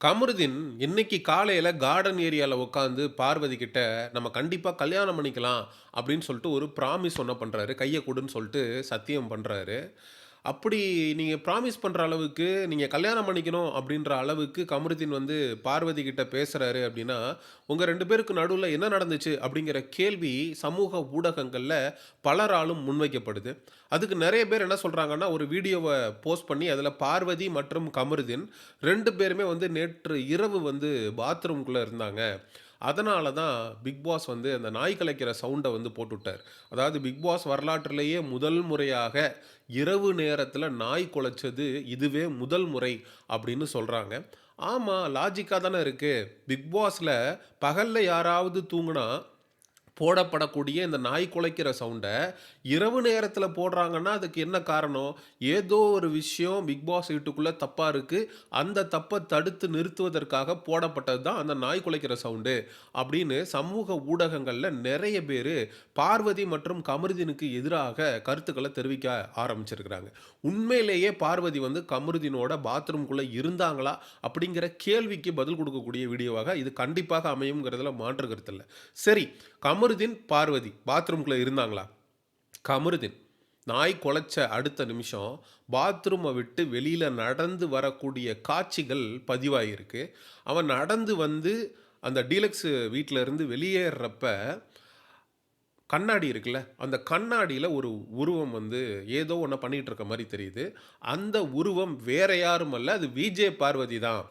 கமருதீன் இன்னைக்கு காலையில கார்டன் ஏரியால உட்காந்து பார்வதி கிட்ட, "நம்ம கண்டிப்பா கல்யாணம் பண்ணிக்கலாம்." அப்படின்னு சொல்லிட்டு ஒரு ப்ராமிஸ் ஒண்ண பண்றாரு. கைய குடுன்னு சொல்லிட்டு சத்தியம் பண்றாரு. அப்படி நீங்க ப்ராமிஸ் பண்ற அளவுக்கு, நீங்க கல்யாணம் பண்ணிக்கணும் அப்படின்ற அளவுக்கு கமருதீன் வந்து பார்வதி கிட்ட பேசுறாரு அப்படின்னா, உங்க 2 பேருக்கு நடுவுல என்ன நடந்துச்சு? அப்படிங்கிற கேள்வி சமூக ஊடகங்கள்ல பலராலும் முன்வைக்கப்படுது. அதுக்கு நெறைய பேர் என்ன சொல்றாங்கன்னா, ஒரு வீடியோவ போஸ்ட் பண்ணி அதில பார்வதி மற்றும் கமருதீன் 2 பேருமே வந்து நேற்று இரவு வந்து பாத்ரூம்குள்ள இருந்தாங்க. அதனால தான் பிக் பாஸ் வந்து அந்த நாய் கலைக்கிற சவுண்ட வந்து போட்டுட்டார். அதாவது பிக் பாஸ் வரலாற்றிலேயே முதல் முறையாக இரவு நேரத்தில நாய் குலைச்சது இதுவே முதல் முறை அப்படின்னு சொல்றாங்க. ஆமா, லாஜிக்கா தானே இருக்கு. பிக் பாஸ்ல பகல்ல யாராவது தூங்குனா போடப்படக்கூடிய இந்த நாய் குலைக்கிற சவுண்ட, இரவு நேரத்தில போடுறாங்கன்னா, அதுக்கு என்ன காரணம்? ஏதோ ஒரு விஷயம் பிக் பாஸ் வீட்டுக்குள்ள தப்பா இருக்கு. அந்த தப்ப தடுத்து நிறுத்துவதற்காக போடப்பட்டது தான் அந்த நாய் குலைக்கிற சவுண்டு. அப்படின்னு சமூக ஊடகங்கள்ல நெறைய பேரு பார்வதி மற்றும் கமருதீனுக்கு எதிராக கருத்துக்கள தெரிவிக்க ஆரம்பிச்சிருக்கிறாங்க. உண்மையிலேயே பார்வதி வந்து கமருதீனோட பாத்ரூம்குள்ள இருந்தாங்களா? அப்படிங்கிற கேள்விக்கு பதில் குடுக்கக்கூடிய வீடியோவாக இது கண்டிப்பாக அமையும்ங்கிறதுல மாற்று கருத்து இல்ல. சரி, கமருதீன், பார்வதி பாத்ரூம்குள்ள இருந்தாங்களா? கமருதீன் நாய் குலைச்ச அடுத்த நிமிஷம் பாத்ரூம விட்டு வெளியில நடந்து வரக்கூடிய காட்சிகள் பதிவாகியிருக்கு. அவன் நடந்து வந்து அந்த டீலக்ஸ் வீட்ல இருந்து வெளியேறுறப்ப, கண்ணாடி இருக்குல்ல, அந்த கண்ணாடியில ஒரு உருவம் வந்து ஏதோ ஒண்ண பண்ணிட்டு இருக்க மாரி தெரியுது. அந்த உருவம் வேற யாரும் அல்ல, அது விஜே பார்வதி தான்.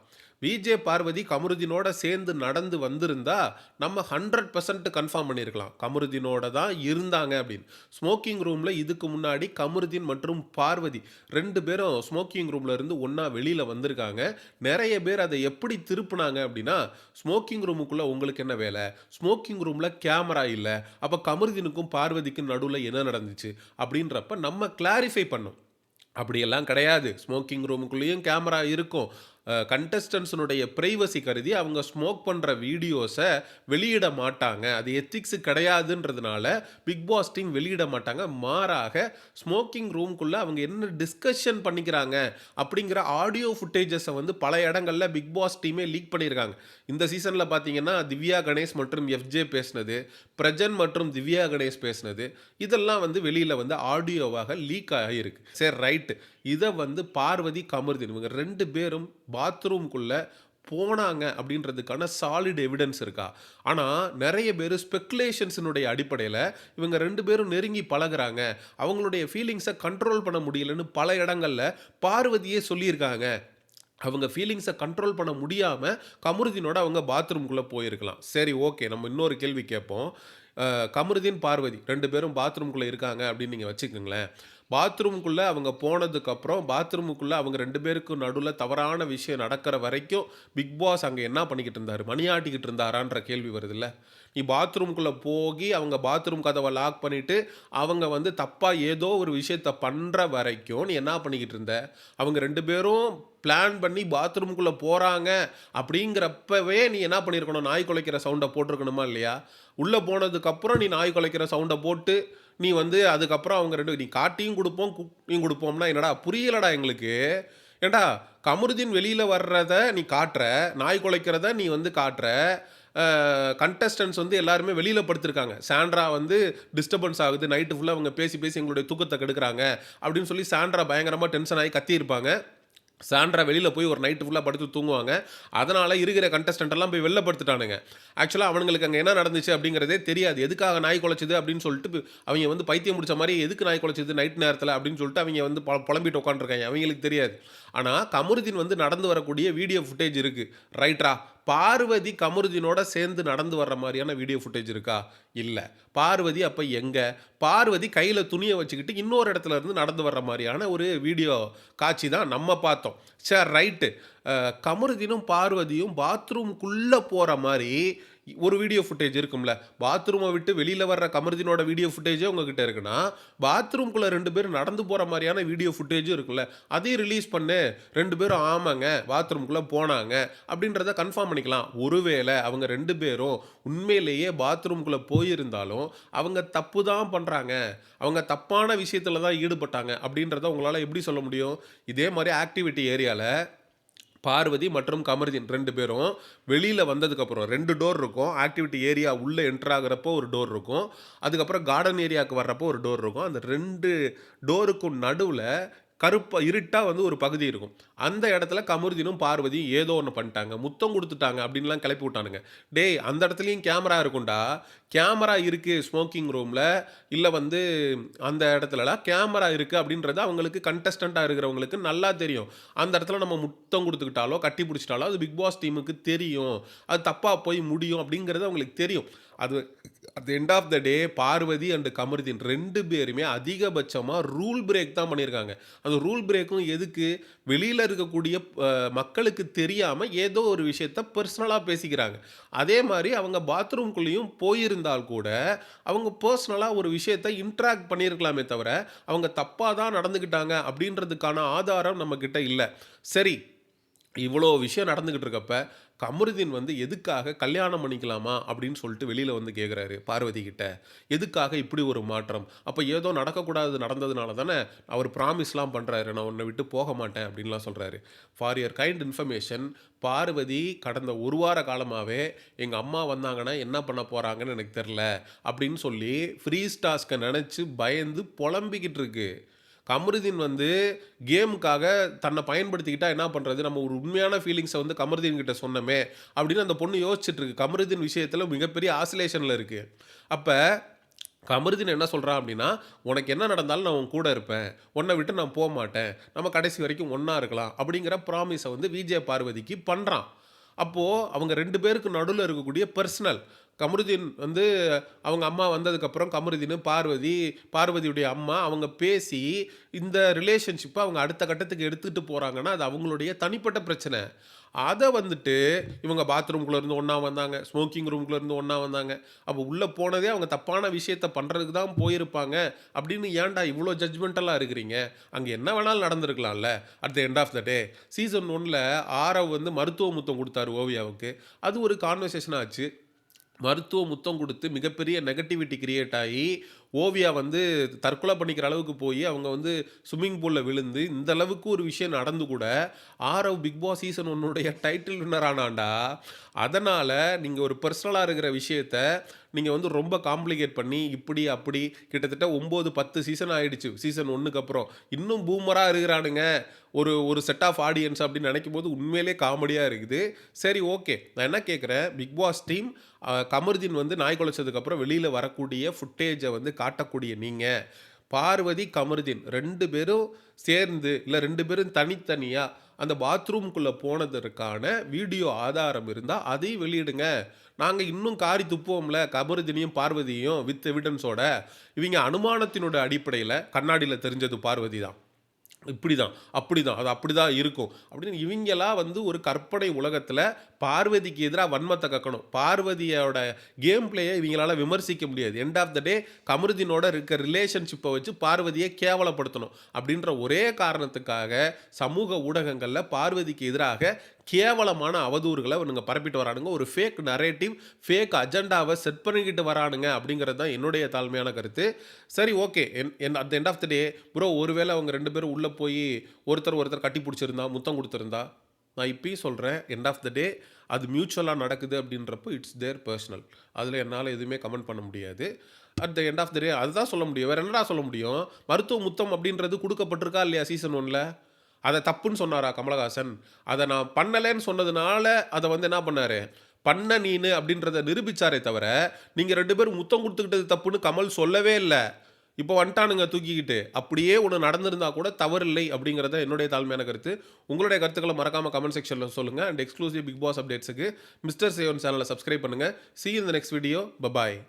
விஜே பார்வதி கமருதீனோட சேர்ந்து நடந்து வந்திருந்தா, நம்ம 100% கன்ஃபார்ம் பண்ணியிருக்கலாம். கமருதீனோட தான் இருந்தாங்க அப்படின்னு. ஸ்மோக்கிங் ரூம்ல இதுக்கு முன்னாடி கமருதீன் மற்றும் பார்வதி 2 பேரும் ஸ்மோக்கிங் ரூம்ல இருந்து ஒண்ணா வெளியில வந்திருக்காங்க. நெறைய பேர் அத எப்படி திருப்புனாங்க அப்படின்னா, "ஸ்மோக்கிங் ரூமுக்குள்ள உங்களுக்கு என்ன வேல? ஸ்மோக்கிங் ரூம்ல கேமரா இல்ல. அப்ப கமருதீனுக்கும் பார்வதிக்கும் நடுவுல என்ன நடந்துச்சு?" அப்படின்றப்ப நம்ம கிளாரிஃபை பண்ணோம். அப்படியெல்லாம் கிடையாது. ஸ்மோக்கிங் ரூமுக்குள்ளேயும் கேமரா இருக்கும். கண்டஸ்டன்ட்ஸினுடைய பிரைவசி கருதி அவங்க ஸ்மோக் பண்ற வீடியோஸ வெளியிட மாட்டாங்க. அது எத்திக்ஸ் கிடையாதுன்றதுனால, பிக் பாஸ் டீம் வெளியிட மாட்டாங்க. மாறாக ஸ்மோக்கிங் ரூம்க்குள்ள அவங்க என்ன டிஸ்கஷன் பண்ணிக்கிறாங்க அப்படிங்கிற ஆடியோ ஃபுட்டேஜஸ வந்து பல இடங்கள்ல பிக் பாஸ் டீமே லீக் பண்ணியிருக்காங்க. இந்த சீசன்ல பார்த்தீங்கன்னா, திவ்யா கணேஷ் மற்றும் எஃப்ஜே பேசினது, பிரஜன் மற்றும் திவ்யா கணேஷ் பேசினது, இதெல்லாம் வந்து வெளியில வந்து ஆடியோவாக லீக் ஆகியிருக்கு. சரி, ரைட். இத வந்து பார்வதி, கமருதீன் இவங்க 2 பேரும் பாத்ரூம்குள்ள போனாங்க அப்படின்றதுக்கான சாலிட் எவிடன்ஸ் இருக்கா? ஆனா, நெறைய பேரு ஸ்பெகுலேஷன்ஸினுடைய அடிப்படையில இவங்க 2 பேரும் நெருங்கி பழகுறாங்க. அவங்களுடைய ஃபீலிங்ஸ கண்ட்ரோல் பண்ண முடியலன்னு பல இடங்கள்ல பார்வதியே சொல்லியிருக்காங்க. அவங்க ஃபீலிங்ஸ கண்ட்ரோல் பண்ண முடியாம கமருதீனோட அவங்க பாத்ரூம்குள்ள போயிருக்கலாம். சரி, ஓகே. நம்ம இன்னொரு கேள்வி கேட்போம். கமருதீன், பார்வதி 2 பேரும் பாத்ரூம்குள்ள இருக்காங்க அப்படின்னு நீங்க வச்சுக்கங்களேன். பாத்ரூம்குள்ள அவங்க போனதுக்கப்புறம், பாத்ரூமுக்குள்ள அவங்க 2 பேருக்கும் நடுவுல தவறான விஷயம் நடக்கிற வரைக்கும், பிக் பாஸ் அங்க என்ன பண்ணிக்கிட்டு இருந்தாரு? மணியாட்டிக்கிட்டு இருந்தாரான்ற கேள்வி வருதுல்ல. நீ பாத்ரூம்குள்ள போகி, அவங்க பாத்ரூம் கதவ லாக் பண்ணிட்டு, அவங்க வந்து தப்பா ஏதோ ஒரு விஷயத்த பண்ற வரைக்கும், நீ என்ன பண்ணிக்கிட்டு இருந்த? அவங்க 2 பேரும் பிளான் பண்ணி பாத்ரூம்குள்ள போறாங்க அப்படிங்கிறப்பவே நீ என்ன பண்ணியிருக்கணும்? நாய் குலைக்கிற சவுண்ட போட்டிருக்கணுமா இல்லையா? உள்ள போனதுக்கப்புறம் நீ நாய் குலைக்கிற சவுண்ட போட்டு, நீ வந்து அதுக்கப்புறம் அவங்க 2 நீ காட்டியும் குடுப்போம், குட்டியும் குடுப்போம்னா என்னடா? புரியலடா எங்களுக்கு. ஏன்டா கமருதீன் வெளியில வர்றத நீ காட்டுற, நாய் குலைக்கிறத நீ வந்து காட்டுற. கண்டஸ்டன்ட்ஸ் வந்து எல்லாருமே வெளியில படுத்திருக்காங்க. சாண்ட்ரா வந்து டிஸ்டர்பன்ஸ் ஆகுது. நைட் ஃபுல்லா அவங்க பேசி, பேசி எங்களுடைய தூக்கத்த கெடுக்குறாங்க. அப்படின்னு சொல்லி சாண்ட்ரா பயங்கரமா டென்ஷன் ஆகி கத்தியிருப்பாங்க. சாண்ட்ரா வெளியில போய் ஒரு நைட் ஃபுல்லா படுத்து தூங்குவாங்க. அதனால இருக்கிற கண்டஸ்டன்ட் எல்லாம் போய் வெளில படுத்துட்டானுங்க. ஆக்சுவலா அவனுங்களுக்கு அங்க என்ன நடந்துச்சு அப்படிங்கிறதே தெரியாது. எதுக்காக நாய் குலைச்சது அப்படின்னு சொல்லிட்டு அவைங்க வந்து பைத்தியம் முடிச்ச மாரி எதுக்கு நாய் குலைச்சது நைட் நேரத்தில அப்படின்னு சொல்லிட்டு அவைங்க வந்து புலம்பிட்டு உட்காந்துருக்காய்ங்க. அவைங்களுக்கு தெரியாது. ஆனா கமருதீன் வந்து நடந்து வரக்கூடிய வீடியோ ஃபுட்டேஜ் இருக்கு. ரைட்ரா. பார்வதி கமருதீனோட சேர்ந்து நடந்து வர்ற மாரியான வீடியோ ஃபுட்டேஜ் இருக்கா? இல்ல. பார்வதி அப்ப எங்க? பார்வதி கையில துணிய வச்சுக்கிட்டு இன்னொரு இடத்துல இருந்து நடந்து வர்ற மாரியான ஒரு வீடியோ காட்சி தான் நம்ம பார்த்தோம். சரி, ரைட்டு. கமருதீனும், பார்வதியும் பாத்ரூம்க்குள்ள போற மாரி ஒரு வீடியோ ஃபுட்டேஜ் இருக்கும்ல. பாத்ரூம விட்டு வெளியில வர்ற கமருதீனோட வீடியோ ஃபுட்டேஜே உங்ககிட்ட இருக்குன்னா, பாத்ரூம்குள்ள 2 பேரும் நடந்து போற மாரியான வீடியோ ஃபுட்டேஜும் இருக்குல்ல. அதையும் ரிலீஸ் பண்ணு. 2 பேரும் ஆமாங்க, பாத்ரூம்குள்ள போனாங்க அப்படின்றத கன்ஃபார்ம் பண்ணிக்கலாம். ஒருவேள அவங்க 2 பேரும் உண்மையிலேயே பாத்ரூம்குள்ள போயிருந்தாலும், அவங்க தப்பு தான் பண்றாங்க. அவங்க தப்பான விஷயத்துல தான் ஈடுபட்டாங்க அப்படின்றத உங்களால எப்படி சொல்ல முடியும்? இதே மாரி ஆக்டிவிட்டி ஏரியால பார்வதி மற்றும் கமருதீன் 2 பேரும் வெளியில வந்ததுக்கப்புறம் 2 டோர் இருக்கும். ஆக்டிவிட்டி ஏரியா உள்ள என்டர் ஆகுறப்போ ஒரு டோர் இருக்கும். அதுக்கப்புறம் கார்டன் ஏரியாவுக்கு வர்றப்போ ஒரு டோர் இருக்கும். அந்த 2 டோருக்கும் நடுவுல இருட்டா வந்து ஒரு பகுதி இருக்கும். அந்த இடத்துல கமருதீனும், பார்வதியும் ஏதோ ஒண்ணு பண்ணிட்டாங்க. முத்தம் குடுத்துட்டாங்க அப்டின்லாம் கிளப்பி விட்டானுங்க. டேய் அந்த இடத்துலயும் கேமரா இருக்கும்டா. கேமரா இருக்கு ஸ்மோக்கிங் ரூம்ல. இல்ல வந்து அந்த இடத்துலலாம் கேமரா இருக்கு அப்டின்றது அவங்களுக்கு கண்டஸ்டன்ட்டா இருக்கிறவங்களுக்கு நல்லா தெரியும். அந்த இடத்துல நம்ம முத்தம் குடுத்துக்கிட்டாலோ, கட்டி புடிச்சிட்டாலோ அது பிக் பாஸ் டீமுக்கு தெரியும். அது தப்பா போய் முடியும் அப்டிங்கிறது அவங்களுக்கு தெரியும். அது at the end of the day Parvathi and Kamaruddin 2 பேருமே அதிகபட்சமா ரூல் பிரேக் தான் பண்ணியிருக்காங்க. அந்த ரூல் பிரேக்கும் எதுக்கு? வெளியில இருக்கக்கூடிய மக்களுக்கு தெரியாம ஏதோ ஒரு விஷயத்த பெர்சனலா பேசிக்கிறாங்க. அதே மாரி அவங்க பாத்ரூம்குள்ளேயும் போயிருந்தால் கூட, அவங்க பெர்சனலா ஒரு விஷயத்த இன்டராக்ட் பண்ணியிருக்கலாமே தவிர, அவங்க தப்பா தான் நடந்துக்கிட்டாங்க அப்படின்றதுக்கான ஆதாரம் நம்மகிட்ட இல்ல. சரி, இவ்வளோ விஷயம் நடந்துகிட்டு இருக்கப்ப, கமருதீன் வந்து எதுக்காக கல்யாணம் பண்ணிக்கலாமா? அப்படின்னு சொல்லிட்டு வெளியில வந்து கேட்குறாரு பார்வதி கிட்ட. எதுக்காக இப்படி ஒரு மாற்றம்? அப்ப ஏதோ நடக்கக்கூடாதது நடந்ததுனால தானே அவர் ப்ராமிஸ்லாம் பண்றாரு. நான் உன்ன விட்டு போக மாட்டேன் அப்படின்லாம் சொல்றாரு. For your kind information Parvathi கடந்த 1 வார காலமாவே, எங்க அம்மா வந்தாங்கன்னா என்ன பண்ண போறாங்கன்னு எனக்கு தெர்ல. அப்படின்னு சொல்லி ஃப்ரீஸ் டாஸ்க்க நெனச்சு பயந்து பொலம்பிக்கிட்டு இருக்கு. கமருதீன் வந்து கேமுக்காக தன்னை பயன்படுத்திக்கிட்டா என்ன பண்றது? நம்ம ஒரு உண்மையான ஃபீலிங்ஸ வந்து கமருதீன் கிட்ட சொன்னோமே! அப்படின்னு அந்த பொண்ணு யோசிச்சுட்டு இருக்கு. கமருதீன் விஷயத்தில மிகப்பெரிய ஆசிலேஷன்ல இருக்கு. அப்ப கமருதீன் என்ன சொல்றான் அப்படின்னா, "உனக்கு என்ன நடந்தாலும் நான் உன் கூட இருப்பேன். உன்ன விட்டு நான் போமாட்டேன். நம்ம கடைசி வரைக்கும் ஒண்ணா இருக்கலாம்." அப்படிங்கிற ப்ராமிஸ வந்து விஜே பார்வதிக்கு பண்றான். அப்போ அவங்க 2 பேருக்கு நடுவுல இருக்கக்கூடிய பெர்சனல். கமருதீன் வந்து அவங்க அம்மா வந்ததுக்கப்புறம் கமருதீனு, பார்வதியுடைய அம்மா அவங்க பேசி இந்த ரிலேஷன்ஷிப்ப அவங்க அடுத்த கட்டத்துக்கு எடுத்துட்டு போறாங்கன்னா, அது அவங்களுடைய தனிப்பட்ட பிரச்சனை. அத வந்துட்டு இவங்க பாத்ரூம்குள்ள இருந்து ஒண்ணா வந்தாங்க. ஸ்மோக்கிங் ரூம்குள்ள இருந்து ஒண்ணா வந்தாங்க. அப்ப உள்ள போனதே அவங்க தப்பான விஷயத்த பண்றதுக்கு தான் போயிருப்பாங்க. அப்படின்னு ஏன்டா இவ்ளோ ஜட்ஜ்மென்டலா இருக்கிறீங்க? அங்க என்ன வேணாலும் நடந்திருக்கலாம்ல. At the end of the day. Season 1ல ஆரவ் வந்து மருத்துவ முத்தம் குடுத்தாரு ஓவியாவுக்கு. அது ஒரு கான்வர்சேஷன் ஆச்சு. மருத்துவ முத்தம் குடுத்து மிகப்பெரிய நெகட்டிவிட்டி கிரியேட் ஆயி, ஓவியா வந்து தற்கொலை பண்ணிக்கிற அளவுக்கு போயி, அவங்க வந்து ஸ்விம்மிங் பூல்ல விழுந்து, இந்த அளவுக்கு ஒரு விஷயம் நடந்து கூட, ஆரவ் பிக் பாஸ் சீசன் 1 உடைய டைட்டில் வின்னர் ஆனான்டா. அதனால நீங்க ஒரு பெர்சனலா இருக்கிற விஷயத்த, நீங்க வந்து ரொம்ப காம்ப்ளிகேட் பண்ணி, இப்படி, அப்படி கிட்டத்தட்ட 9, 10 சீசன் ஆயிடுச்சு. சீசன் 1க்கு அப்புறம். இன்னும் பூமரா இருக்கிறானுங்க. ஒரு ஒரு செட் ஆஃப் ஆடியன்ஸ் அப்படின்னு நெனைக்கும்போது உண்மையிலேயே காமெடியா இருக்குது. சரி ஓகே. நான் என்ன கேட்கிறேன், பிக் பாஸ் டீம் கமருதீன் வந்து நாய் குலைச்சதுக்கப்புறம் வெளியில வரக்கூடிய ஃபுட்டேஜ வந்து காட்டக்கூடிய நீங்க, பார்வதி, கமருதீன் 2 பேரும் சேர்ந்து, இல்ல 2 பேரும் தனித்தனியா அந்த பாத்ரூம்குள்ள போனதற்கான வீடியோ ஆதாரம் இருந்தா, அதையும் வெளியிடுங்க. நாங்க இன்னும் காரி துப்புவோம்ல கமருதீனையும், பார்வதியையும் வித் எவிடன்ஸோட. இவைங்க அனுமானத்தினோட அடிப்படையில கண்ணாடில தெரிஞ்சது பார்வதி தான். இப்படிதான், அப்படிதான். அது அப்படிதான் இருக்கும். அப்படின்னு இவிங்களா வந்து ஒரு கற்பனை உலகத்துல பார்வதிக்கு எதிரா வன்மத்த கக்கணும். பார்வதியோட கேம் பிளேய இவிங்களால விமர்சிக்க முடியாது. எண்ட் ஆஃப் த டே கமருதீனோட இருக்க ரிலேஷன்ஷிப்ப வச்சு பார்வதிய கேவலப்படுத்தணும். அப்படின்ற ஒரே காரணத்துக்காக சமூக ஊடகங்கள்ல பார்வதிக்கு எதிராக கேவலமான அவதூறுகள இவனுங்க பரப்பிட்டு வரானுங்க. ஒரு ஃபேக் நரேட்டிவ், ஃபேக் அஜெண்டாவ செட் பண்ணிக்கிட்டு வரானுங்க அப்படிங்கிறது தான் என்னுடைய தாழ்மையான கருத்து. சரி ஓகே. என் என் at the end of the day bro ஒருவேள அவங்க 2 பேரும் உள்ள போயி ஒருத்தர் கட்டி புடிச்சிருந்தா, முத்தம் குடுத்திருந்தா, நான் இப்பயும் சொல்றேன் எண்ட் ஆஃப் த டே அது மியூச்சுவலா நடக்குது அப்படின்றப்போ இட்ஸ் தேர் பெர்சனல். அதுல என்னால எதுவுமே கமெண்ட் பண்ண முடியாது. At the end of the day அதுதான் சொல்ல முடியும். வேற என்னடா சொல்ல முடியும்? மருத்துவ முத்தம் அப்படின்றது குடுக்கப்பட்டிருக்கா இல்லையா சீசன் 1ல? அத தப்புன்னு சொன்னாரா கமலஹாசன்? அத நான் பண்ணலன்னு சொன்னதுனால, அத வந்து என்ன பண்ணாரு? பண்ண நீனு அப்படின்றத நிரூபிச்சாரே தவிர, நீங்க 2 பேரும் முத்தம் குடுத்துக்கிட்டது தப்புன்னு கமல் சொல்லவே இல்ல. இப்போ வந்துட்டானுங்க தூக்கிக்கிட்டு. அப்படியே ஒண்ணு நடந்திருந்தா கூட தவறில்லை அப்படிங்கிறது தான் என்னுடைய தாழ்மையான கருத்து. உங்களுடைய கருத்துக்கள மறக்காம கமெண்ட் செக்ஷன்ல சொல்லுங்க. அண்ட் எக்ஸ்க்ளூசிவ் பிக் பாஸ் அப்டேட்ஸ்க்கு மிஸ்டர் சேவன் சேனல சப்ஸ்கிரைப் பண்ணுங்க. See you in the next video. Bye bye.